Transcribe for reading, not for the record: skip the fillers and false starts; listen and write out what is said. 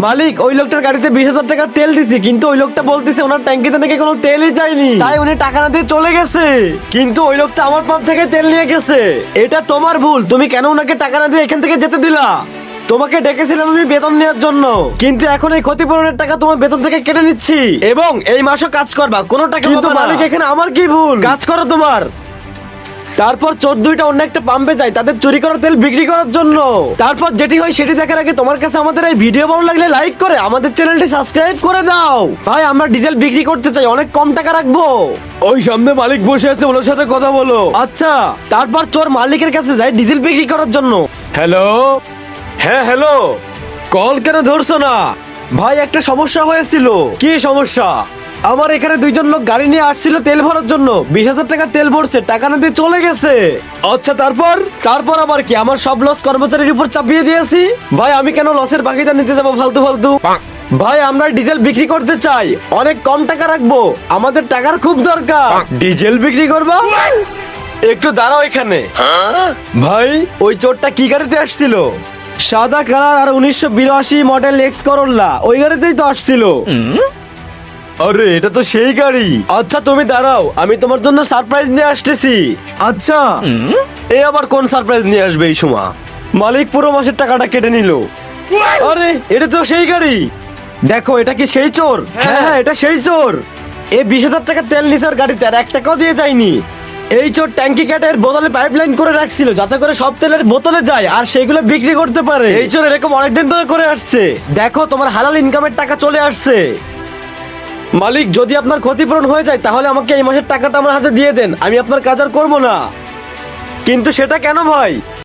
মালিক, ওই লোকটার গাড়িতে 20,000 টাকা তেল দিছি, কিন্তু ওই লোকটা বলতেছে ওনার ট্যাঙ্কিতে নাকি কোনো তেলই যায়নি, তাই উনি টাকা না দিয়ে চলে গেছে। কিন্তু ওই লোকটা আমার পাম্প থেকে তেল নিয়ে গেছে। এটা তোমার ভুল, তুমি কেন ওনাকে টাকা না দিয়ে এখান থেকে যেতে দিলা? তোমাকে ডেকেছিলাম আমি বেতন নেওয়ার জন্য, কিন্তু এখন এই ক্ষতিপূরণের টাকা তোমার বেতন থেকে কেটে নিচ্ছি এবং এই মাসও কাজ করবা, কোনো টাকা পাবা না। মালিক, এখানে আমার কি ভুল? কাজ করো তোমার। তারপর চোর দুইটা অন্য একটা পাম্পে যায় তাদের চুরি করা তেল বিক্রি করার জন্য। তারপর যেটি হয় সেটি দেখার আগে তোমার কাছে আমাদের এই ভিডিও ভালো লাগলে লাইক করে আমাদের চ্যানেলটি সাবস্ক্রাইব করে দাও। ভাই, আমরা ডিজেল বিক্রি করতে চাই, অনেক কম টাকা রাখবো। ওই সামনে মালিক বসে আছে, ওনার সাথে কথা বলো। আচ্ছা। তারপর চোর মালিকের কাছে যায় ডিজেল বিক্রি করার জন্য। হ্যালো। হ্যাঁ হ্যালো, কল কেন ধরছো না? ভাই, একটা সমস্যা হয়েছিল। কি সমস্যা? আমার এখানে দুইজন লোক গাড়ি নিয়ে আসছিল তেল ভরার জন্য, 20,000 টাকা তেল ভরছে, টাকা না দিয়ে চলে গেছে। আচ্ছা, তারপর আবার কি? আমার সব লস কর্মচারীর উপর চাপিয়ে দিয়েছি। ভাই, আমি কেন লসের বাকিটা নিতে যাবো ফালতু ফালতু? ভাই, আমরা ডিজেল বিক্রি করতে চাই, অনেক কম টাকা রাখবো, আমাদের টাকার খুব দরকার। ডিজেল বিক্রি করবা? একটু দাঁড়াও এখানে। ভাই, ওই চোরটা কি গাড়িতে আসছিল? সাদা কালার আর 1982 মডেল এক্স করোলা, ওই গাড়িতেই তো আসছিল। আরে, এটা তো সেই গাড়ি। আচ্ছা, তুমি দাঁড়াও, আমি তোমার জন্য সারপ্রাইজ নিয়ে আসতেছি। আচ্ছা। এ আবার কোন সারপ্রাইজ নিয়ে আসবে এই সময়? মালিক পুরো মাসের টাকাটা কেটে নিল। আরে, এটা তো সেই গাড়ি। দেখো, এটা কি সেই চোর? হ্যাঁ, এটা সেই চোর। এ 20,000 টাকা তেল নিচার গাড়িতে আর 1 টাকাও দিয়ে যায়নি। এই চোর ট্যাঙ্কি কাটের বোতলে পাইপলাইন করে রাখছিল যাতে করে সব তেলের বোতলে যায় আর সেগুলো বিক্রি করতে পারে। এই চোর এরকম অনেকদিন ধরে করে আসছে। দেখো, তোমার হালাল ইনকামের টাকা চলে আসছে। মালিক, যদি আপনার ক্ষতিপূরণ হয়ে যায় তাহলে আমাকে এই মাসের টাকাটা আমার হাতে দিয়ে দেন, আমি আপনার কাজ আর করবো না। কিন্তু সেটা কেন ভাই?